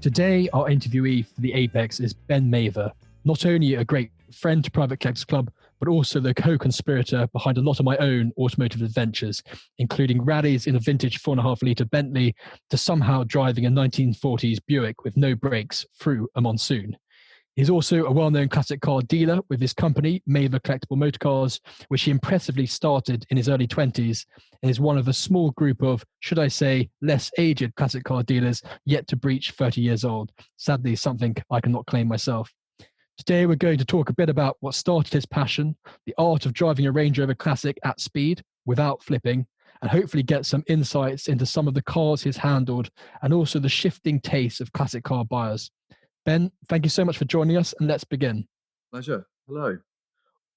Today, our interviewee for the Apex is Ben Mather, not only a great friend to Private Collectors Club, but also the co-conspirator behind a lot of my own automotive adventures, including rallies in a vintage 4.5-litre Bentley to somehow driving a 1940s Buick with no brakes through a monsoon. He's also a well-known classic car dealer with his company, Mather Collectible Motorcars, which he impressively started in his early 20s, and is one of a small group of, should I say, less aged classic car dealers yet to breach 30 years old. Sadly, something I cannot claim myself. Today, we're going to talk a bit about what started his passion, the art of driving a Range Rover Classic at speed without flipping, and hopefully get some insights into some of the cars he's handled and also the shifting tastes of classic car buyers. Ben, thank you so much for joining us, and let's begin. Pleasure. Hello.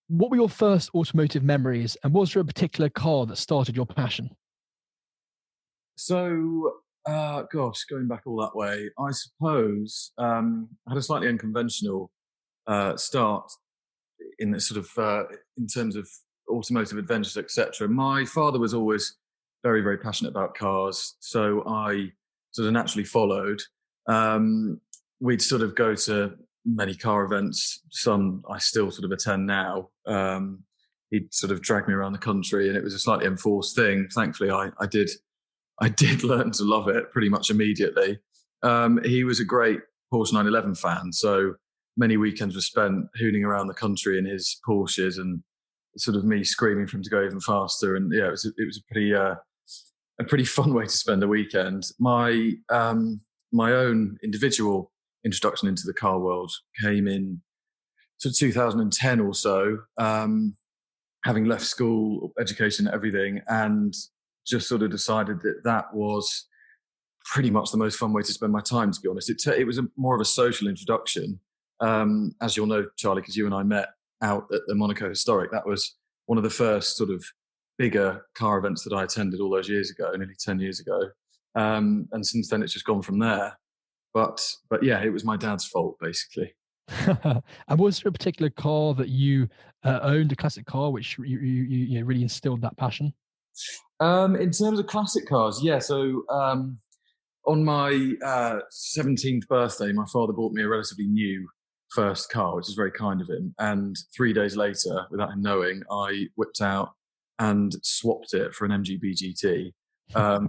What were your first automotive memories, and was there a particular car that started your passion? So, going back all that way, I suppose I had a slightly unconventional start in the sort of in terms of automotive adventures, etc. My father was always very, very passionate about cars, so I sort of naturally followed. We'd sort of go to many car events. Some I still sort of attend now. He'd sort of drag me around the country, and it was a slightly enforced thing. Thankfully, I did learn to love it pretty much immediately. He was a great Porsche 911 fan, so many weekends were spent hooning around the country in his Porsches, and sort of me screaming for him to go even faster. And yeah, it was a pretty fun way to spend a weekend. My own individual introduction into the car world came in sort of 2010 or so, having left school, education, everything, and just sort of decided that was pretty much the most fun way to spend my time, to be honest. It was more of a social introduction. As you'll know, Charlie, because you and I met out at the Monaco Historic. That was one of the first sort of bigger car events that I attended all those years ago, nearly 10 years ago. And since then, it's just gone from there. But yeah, it was my dad's fault, basically. And was there a particular car that you owned, a classic car, which you really instilled that passion? In terms of classic cars, yeah. So on my 17th birthday, my father bought me a relatively new first car, which is very kind of him. And 3 days later, without him knowing, I whipped out and swapped it for an MGB GT,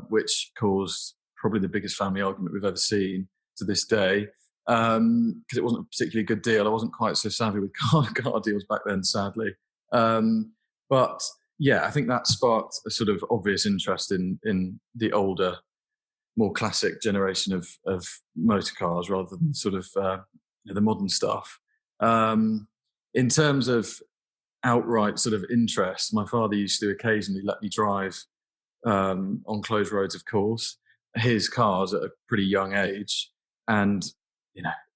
which caused probably the biggest family argument we've ever seen to this day, because it wasn't a particularly good deal. I wasn't quite so savvy with car deals back then, sadly. But yeah, I think that sparked a sort of obvious interest in the older, more classic generation of motor cars rather than sort of the modern stuff. In terms of outright sort of interest, my father used to occasionally let me drive on closed roads, of course, his cars at a pretty young age. And,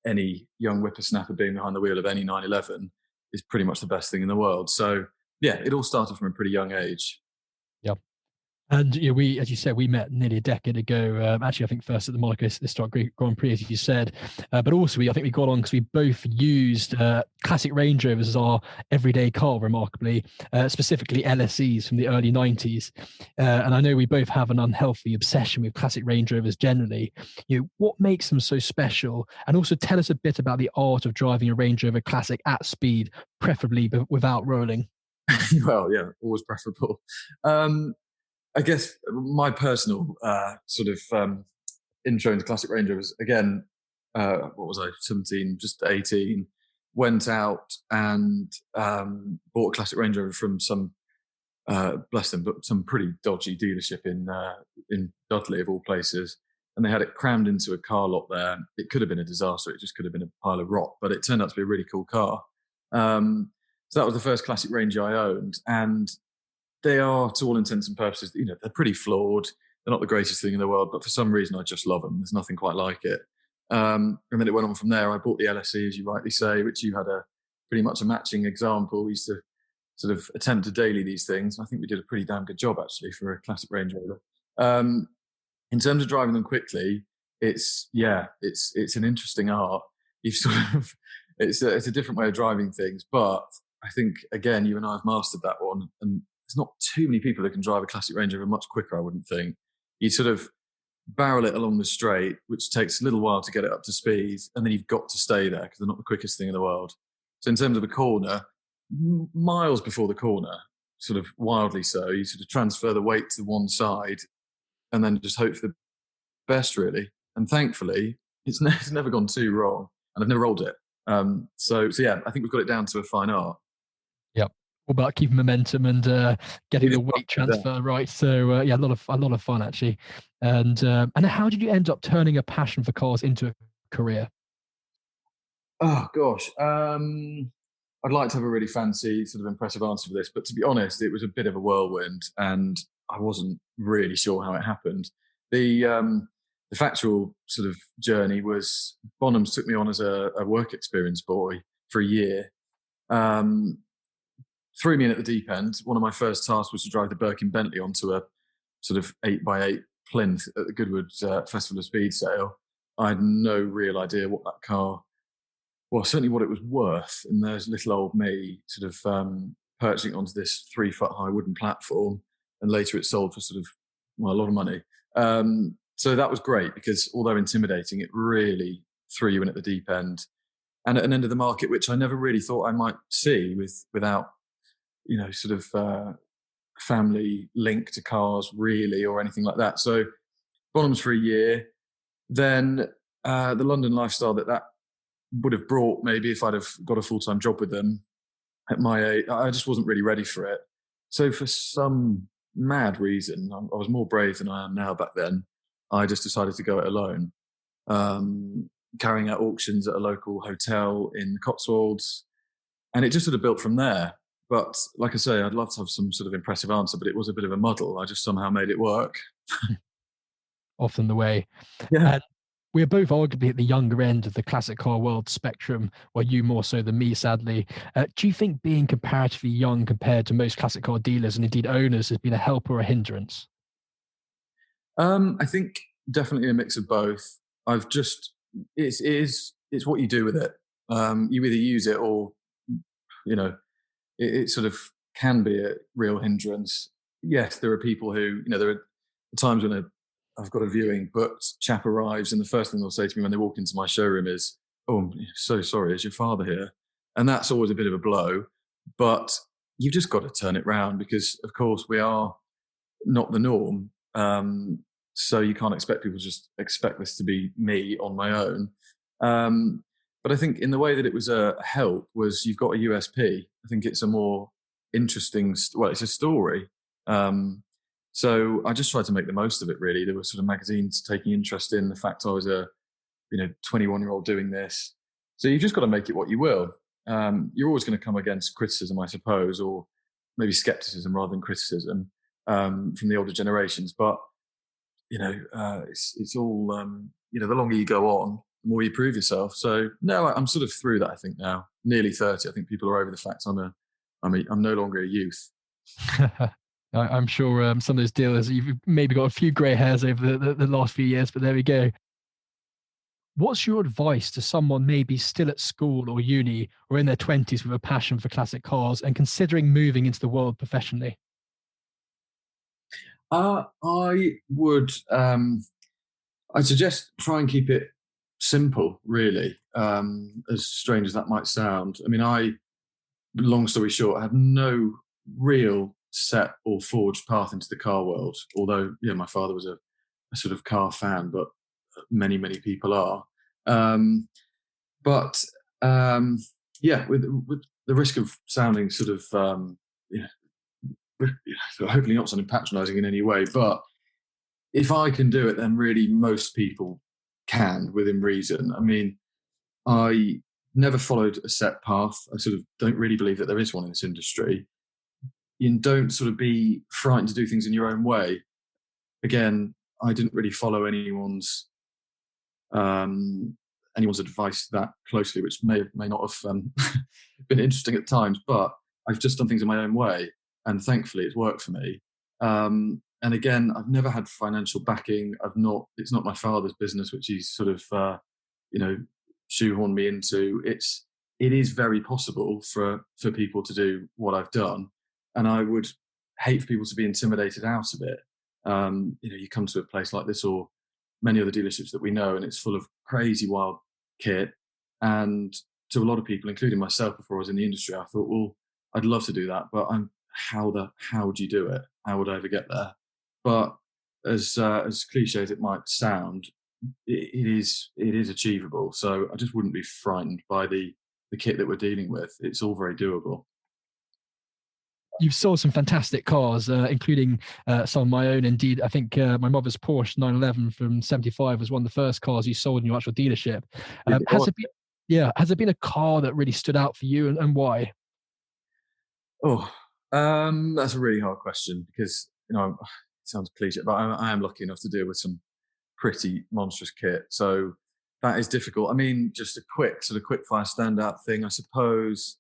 any young whippersnapper being behind the wheel of any 911 is pretty much the best thing in the world. So, yeah, it all started from a pretty young age. Yeah. And we, as you said, we met nearly a decade ago. Actually, I think first at the Monaco Historic Grand Prix, as you said. But also, I think we got on because we both used classic Range Rovers as our everyday car, remarkably, specifically LSEs from the early 90s. And I know we both have an unhealthy obsession with classic Range Rovers generally. What makes them so special? And also tell us a bit about the art of driving a Range Rover Classic at speed, preferably without rolling. Well, yeah, always preferable. I guess my personal sort of intro into classic Range Rovers, again, what was I, 17, just 18, went out and bought a classic Range Rover from some, bless them, but some pretty dodgy dealership in Dudley, of all places. And they had it crammed into a car lot there. It could have been a disaster. It just could have been a pile of rock, but it turned out to be a really cool car. So that was the first classic Range I owned. And they are, to all intents and purposes, they're pretty flawed. They're not the greatest thing in the world, but for some reason I just love them. There's nothing quite like it. And then it went on from there. I bought the LSE, as you rightly say, which you had pretty much a matching example. We used to sort of attempt to daily these things. I think we did a pretty damn good job, actually, for a classic Range Rover. In terms of driving them quickly, it's an interesting art. You've sort of, it's a different way of driving things, but I think, again, you and I have mastered that one, and there's not too many people that can drive a classic Range Rover much quicker, I wouldn't think. You sort of barrel it along the straight, which takes a little while to get it up to speed, and then you've got to stay there because they're not the quickest thing in the world. So in terms of a corner, miles before the corner, sort of wildly so, you sort of transfer the weight to one side and then just hope for the best, really. And thankfully, it's never gone too wrong, and I've never rolled it. So yeah, I think we've got it down to a fine art. Yep. All about keeping momentum and getting the weight transfer right. So yeah, a lot of fun actually. And how did you end up turning a passion for cars into a career? Oh gosh, I'd like to have a really fancy, sort of impressive answer for this, but to be honest, it was a bit of a whirlwind, and I wasn't really sure how it happened. The factual sort of journey was Bonhams took me on as a work experience boy for a year. Um, Threw me in at the deep end. One of my first tasks was to drive the Birkin Bentley onto a sort of 8x8 plinth at the Goodwood Festival of Speed sale. I had no real idea what that car, well, certainly what it was worth. And there's little old me sort of perching onto this 3-foot high wooden platform, and later it sold for sort of, well, a lot of money. So that was great because although intimidating, it really threw you in at the deep end and at an end of the market which I never really thought I might see without sort of family link to cars really or anything like that. So Bonhams for a year, then the London lifestyle that would have brought, maybe if I'd have got a full-time job with them at my age, I just wasn't really ready for it. So for some mad reason, I was more brave than I am now back then. I just decided to go it alone, carrying out auctions at a local hotel in the Cotswolds. And it just sort of built from there. But like I say, I'd love to have some sort of impressive answer, but it was a bit of a muddle. I just somehow made it work. Often the way. Yeah. And we're both arguably at the younger end of the classic car world spectrum, or you more so than me, sadly. Do you think being comparatively young compared to most classic car dealers and indeed owners has been a help or a hindrance? I think definitely a mix of both. It's what you do with it. You either use it or, it sort of can be a real hindrance. Yes, there are people who, there are times when I've got a viewing, but chap arrives and the first thing they'll say to me when they walk into my showroom is, "Oh, I'm so sorry, is your father here?" And that's always a bit of a blow, but you've just got to turn it round because, of course, we are not the norm. So you can't expect people to just expect this to be me on my own. But I think in the way that it was a help was you've got a USP. I think it's a more interesting, it's a story. So I just tried to make the most of it, really. There were sort of magazines taking interest in the fact I was a 21-year-old doing this. So you've just got to make it what you will. You're always going to come against criticism, I suppose, or maybe skepticism rather than criticism from the older generations. But, it's all, the longer you go on, the more you prove yourself. So no, I'm sort of through that, I think now. Nearly 30. I think people are over the fact I'm no longer a youth. I'm sure some of those dealers, you've maybe got a few grey hairs over the last few years, but there we go. What's your advice to someone maybe still at school or uni or in their 20s with a passion for classic cars and considering moving into the world professionally? I would, I suggest try and keep it simple, really, as strange as that might sound. I mean, long story short, I had no real set or forged path into the car world, although, my father was a sort of car fan, but many, many people are. But with the risk of sounding sort of, hopefully not sounding patronising in any way, but if I can do it, then really most people can within reason. I mean, I never followed a set path. I sort of don't really believe that there is one in this industry. You don't sort of be frightened to do things in your own way. Again, I didn't really follow anyone's advice that closely, which may not have been interesting at times, but I've just done things in my own way. And thankfully it's worked for me. And again, I've never had financial backing. It's not my father's business, which he's sort of, shoehorned me into. It is very possible for people to do what I've done. And I would hate for people to be intimidated out of it. You come to a place like this or many other dealerships that we know, and it's full of crazy wild kit. And to a lot of people, including myself, before I was in the industry, I thought, well, I'd love to do that, but how do you do it? How would I ever get there? But as cliche as it might sound, it is achievable. So I just wouldn't be frightened by the kit that we're dealing with. It's all very doable. You've sold some fantastic cars, including some of my own. Indeed, I think my mother's Porsche 911 from '75 was one of the first cars you sold in your actual dealership. Has it been a car that really stood out for you, and why? Oh, that's a really hard question because, it sounds cliche, but I am lucky enough to deal with some pretty monstrous kit. So that is difficult. I mean, just a quick fire standout thing, I suppose.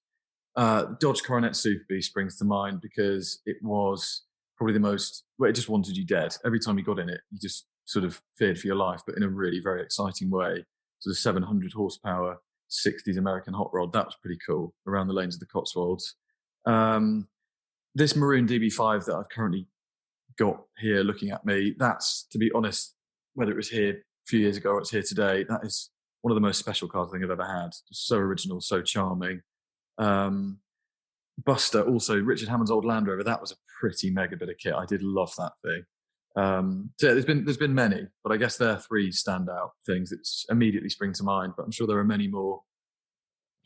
Dodge Coronet Super B springs to mind because it was probably it just wanted you dead. Every time you got in it, you just sort of feared for your life, but in a really very exciting way. So the 700 horsepower, 60s American hot rod, that was pretty cool around the lanes of the Cotswolds. This maroon DB5 that I've currently got here looking at me, that's, to be honest, whether it was here a few years ago or it's here today, that is one of the most special cars I think I've ever had. Just so original, so charming. Buster, also Richard Hammond's old Land Rover, that was a pretty mega bit of kit. I did love that thing. So yeah, there's been many, but I guess there are three standout things that immediately spring to mind, but I'm sure there are many more.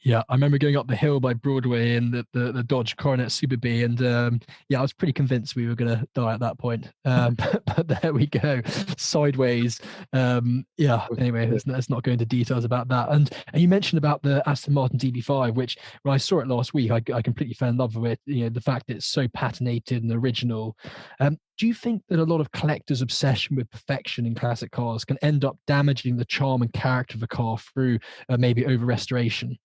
Yeah, I remember going up the hill by Broadway in the Dodge Coronet Super B, and I was pretty convinced we were going to die at that point. But there we go, sideways. Anyway, let's not go into details about that. And you mentioned about the Aston Martin DB5, which when I saw it last week, I completely fell in love with it. The fact that it's so patinated and original. Do you think that a lot of collectors' obsession with perfection in classic cars can end up damaging the charm and character of a car through maybe over restoration?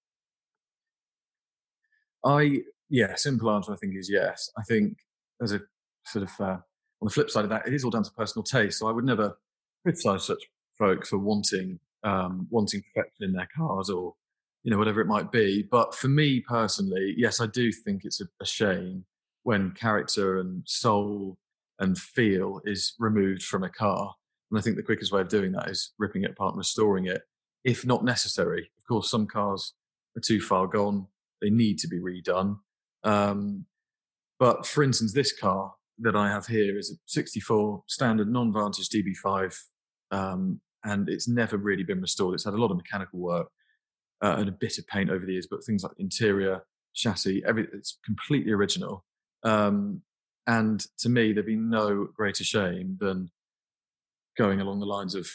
Simple answer I think is yes. I think there's a sort of on the flip side of that, it is all down to personal taste. So I would never criticize such folks for wanting perfection in their cars or whatever it might be. But for me personally, yes, I do think it's a shame when character and soul and feel is removed from a car. And I think the quickest way of doing that is ripping it apart and restoring it, if not necessary. Of course, some cars are too far gone. They need to be redone. But for instance, this car that I have here is a 64 standard non-Vantage DB5, and it's never really been restored. It's had a lot of mechanical work and a bit of paint over the years, but things like interior, chassis, it's completely original. And to me, there'd be no greater shame than going along the lines of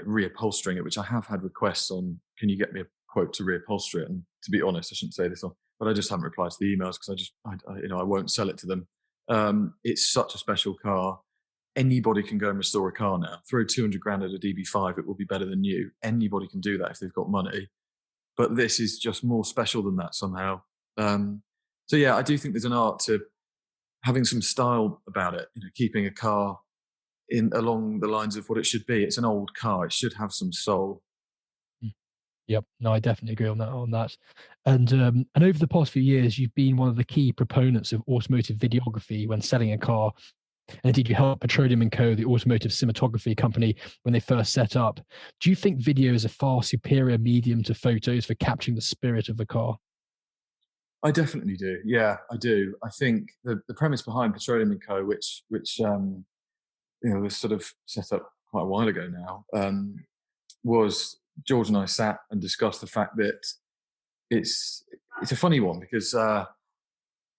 reupholstering it, which I have had requests on. Can you get me a quote to reupholster it? And to be honest, I shouldn't say this on, but I just haven't replied to the emails because I won't sell it to them. It's such a special car. Anybody can go and restore a car now. Throw 200 grand at a DB5, it will be better than new. Anybody can do that if they've got money. But this is just more special than that somehow. So yeah, I do think there's an art to having some style about it. Keeping a car along the lines of what it should be. It's an old car. It should have some soul. Yep. No, I definitely agree on that. And over the past few years, you've been one of the key proponents of automotive videography when selling a car. And indeed, you helped Petroleum & Co., the automotive cinematography company, when they first set up. Do you think video is a far superior medium to photos for capturing the spirit of the car? I definitely do. Yeah, I do. I think the premise behind Petroleum & Co., which was sort of set up quite a while ago now, was George and I sat and discussed the fact that it's a funny one because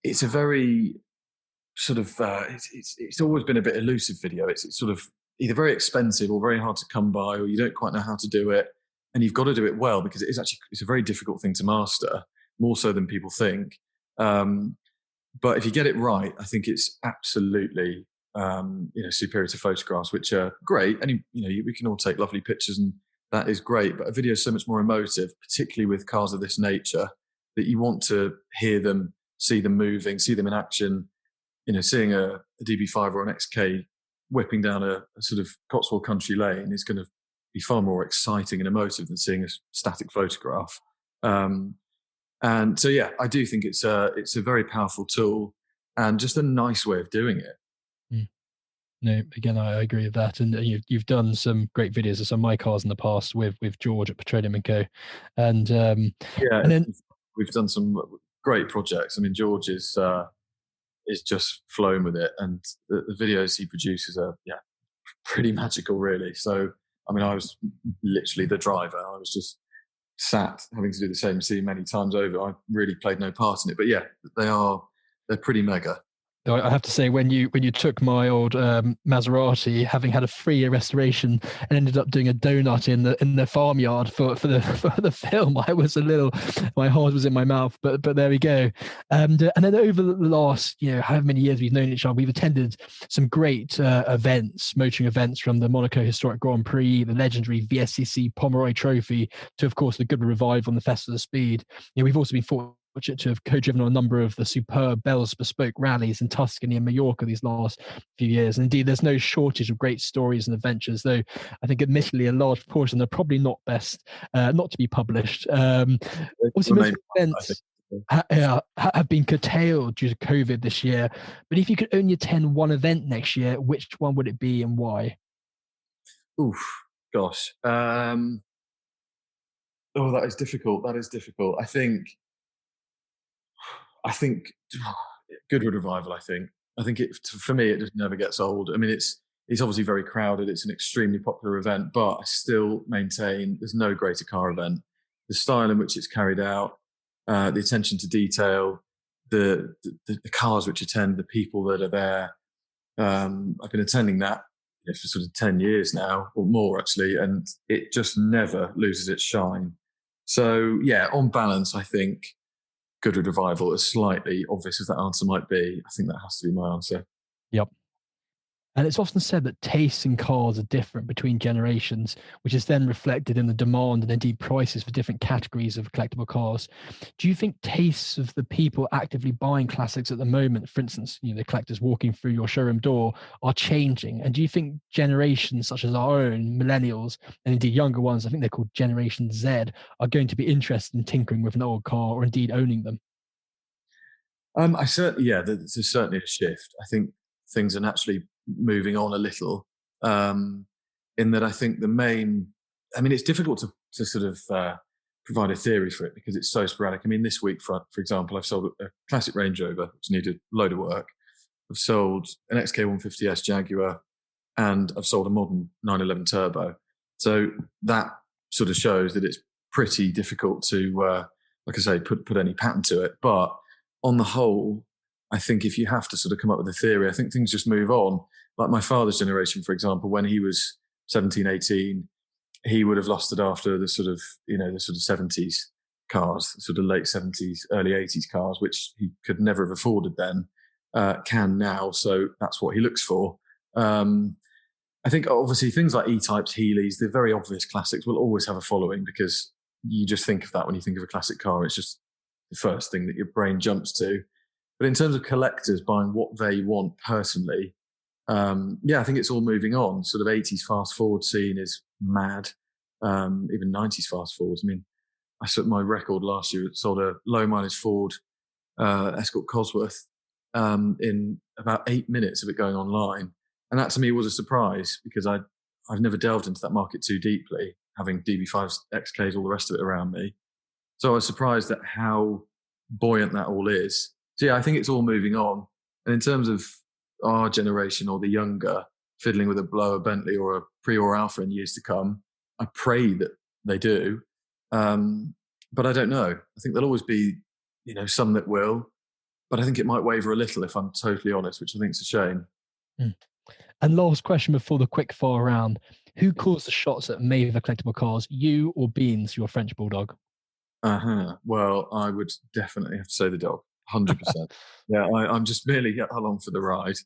it's a very sort of it's always been a bit elusive video. It's sort of either very expensive or very hard to come by, or you don't quite know how to do it, and you've got to do it well because it's a very difficult thing to master, more so than people think. But if you get it right, I think it's absolutely superior to photographs, which are great. And we can all take lovely pictures, and that is great. But a video is so much more emotive, particularly with cars of this nature, that you want to hear them, see them moving, see them in action. Seeing a DB5 or an XK whipping down a sort of Cotswold country lane is going to be far more exciting and emotive than seeing a static photograph. And so, yeah, I do think it's a very powerful tool and just a nice way of doing it. No, again, I agree with that. And you've done some great videos of some of my cars in the past with George at Petroleum and Co. And Yeah, and then we've done some great projects. I mean, George is just flowing with it, and the videos he produces are pretty magical, really. So, I mean, I was literally the driver. I was just sat having to do the same scene many times over. I really played no part in it, but yeah, they're pretty mega. I have to say, when you took my old Maserati, having had a 3-year restoration, and ended up doing a donut in the farmyard for the film, I was my heart was in my mouth. But there we go. And then over the last however many years we've known each other, we've attended some great events, motoring events, from the Monaco Historic Grand Prix, the legendary VSCC Pomeroy Trophy, to of course the Goodwood Revival and the Festival of Speed. We've also been fortunate to have co-driven on a number of the superb Bell's bespoke rallies in Tuscany and Mallorca these last few years. And indeed, there's no shortage of great stories and adventures, though I think admittedly a large portion are probably not best not to be published. Also, most events have been curtailed due to COVID this year. But if you could only attend one event next year, which one would it be and why? Oof, gosh. That is difficult. That is difficult. I think Goodwood Revival. I think it, for me, it just never gets old. I mean, it's obviously very crowded. It's an extremely popular event, but I still maintain there's no greater car event. The style in which it's carried out, the attention to detail, the cars which attend, the people that are there. I've been attending that for sort of 10 years now, or more actually, and it just never loses its shine. So yeah, on balance, I think Goodwood Revival, as slightly obvious as that answer might be, I think that has to be my answer. Yep. And it's often said that tastes in cars are different between generations, which is then reflected in the demand and indeed prices for different categories of collectible cars. Do you think tastes of the people actively buying classics at the moment, for instance, the collectors walking through your showroom door, are changing? And do you think generations such as our own, millennials, and indeed younger ones, I think they're called Generation Z, are going to be interested in tinkering with an old car or indeed owning them? There's certainly a shift. I think things are naturally moving on a little. In that, I think it's difficult to sort of provide a theory for it because it's so sporadic. I mean, this week, for example, I've sold a classic Range Rover which needed a load of work. I've sold an XK150S Jaguar, and I've sold a modern 911 Turbo. So that sort of shows that it's pretty difficult to, like I say, put any pattern to it. But on the whole, I think if you have to sort of come up with a theory, I think things just move on. Like my father's generation, for example, when he was 17, 18, he would have lost it after the sort of 70s cars, sort of late 70s, early 80s cars, which he could never have afforded then, can now. So that's what he looks for. I think obviously things like E-types, Healey's, the very obvious classics will always have a following because you just think of that when you think of a classic car. It's just the first thing that your brain jumps to. But in terms of collectors buying what they want personally, I think it's all moving on. Sort of 80s fast forward scene is mad. Even 90s fast forwards. I mean, I set my record last year. Sold a low mileage Ford Escort Cosworth in about 8 minutes of it going online. And that to me was a surprise because I've never delved into that market too deeply, having DB5s, XKs, all the rest of it around me. So I was surprised at how buoyant that all is. So yeah, I think it's all moving on. And in terms of our generation or the younger fiddling with a blower Bentley or a Prior Alpha in years to come, I pray that they do. But I don't know. I think there'll always be, some that will, but I think it might waver a little if I'm totally honest, which I think is a shame. Mm. And last question before the quick fire round. Who calls the shots at Maver Collectible Cars, you or Beans, your French bulldog? Well, I would definitely have to say the dog, 100%. Yeah, I'm just merely along for the ride.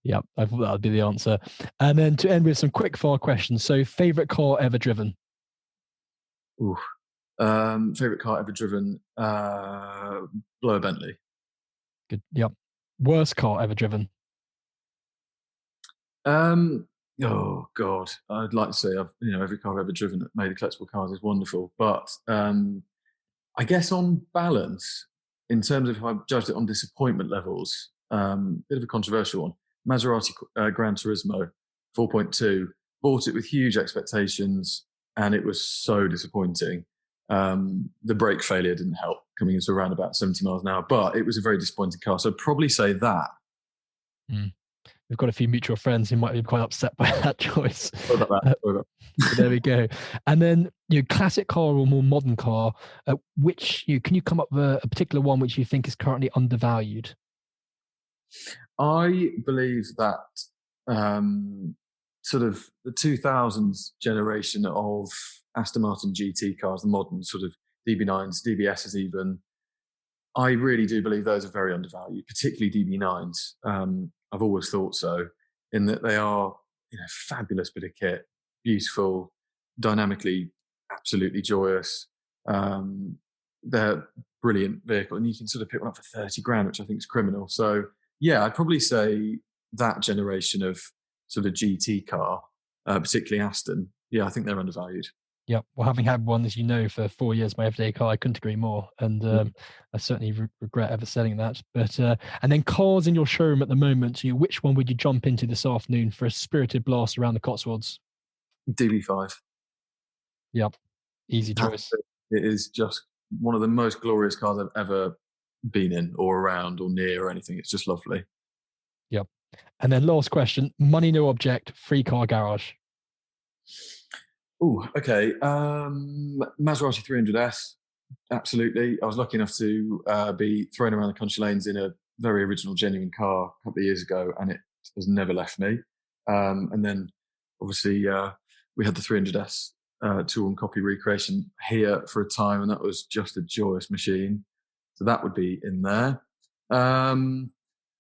Yeah, I thought that would be the answer. And then to end with some quick fire questions. So, favorite car ever driven? Ooh. Favorite car ever driven? Blower Bentley. Good. Yep. Worst car ever driven? Oh God, I'd like to say every car I've ever driven that made collectible cars is wonderful, but I guess on balance, in terms of if I judged it on disappointment levels, bit of a controversial one. Maserati Gran Turismo 4.2. Bought it with huge expectations, and it was so disappointing. The brake failure didn't help, coming into around about 70 miles an hour, but it was a very disappointing car. So I'd probably say that. We've got a few mutual friends who might be quite upset by that choice. Sorry about that. Sorry about that. There we go. And then, classic car or more modern car, which can you come up with a particular one which you think is currently undervalued? I believe that sort of the 2000s generation of Aston Martin GT cars, the modern sort of DB9s, DBSs even, I really do believe those are very undervalued, particularly DB9s. I've always thought so, in that they are, fabulous bit of kit, beautiful, dynamically, absolutely joyous. They're brilliant vehicle, and you can sort of pick one up for 30 grand, which I think is criminal. So yeah, I'd probably say that generation of sort of GT car, particularly Aston. Yeah, I think they're undervalued. Yeah, well, having had one, as you know, for 4 years, my everyday car, I couldn't agree more. And I certainly regret ever selling that. But and then cars in your showroom at the moment, which one would you jump into this afternoon for a spirited blast around the Cotswolds? DB5. Yep, easy choice. It is just one of the most glorious cars I've ever been in or around or near or anything. It's just lovely. Yep. And then last question, money no object, free car garage. Oh, okay. Maserati 300S, absolutely. I was lucky enough to be thrown around the country lanes in a very original, genuine car a couple of years ago, and it has never left me. And then, obviously, we had the 300S tool and copy recreation here for a time, and that was just a joyous machine. So that would be in there.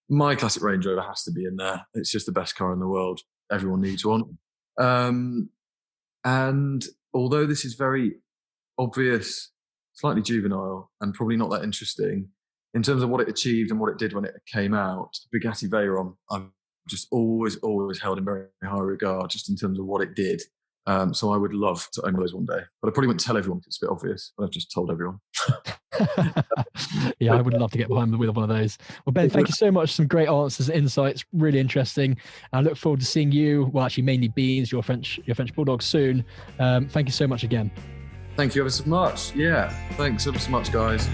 My classic Range Rover has to be in there. It's just the best car in the world. Everyone needs one. And although this is very obvious, slightly juvenile, and probably not that interesting, in terms of what it achieved and what it did when it came out, Bugatti Veyron, I've just always held in very high regard, just in terms of what it did. So I would love to own those one day. But I probably wouldn't tell everyone because it's a bit obvious, but I've just told everyone. Yeah, I would love to get behind the wheel of one of those. Well, Ben, thank you so much. Some great answers, insights, really interesting. I look forward to seeing you, well, actually mainly Beans, your French Bulldog soon. Thank you so much again. Thank you ever so much. Yeah, thanks ever so much, guys.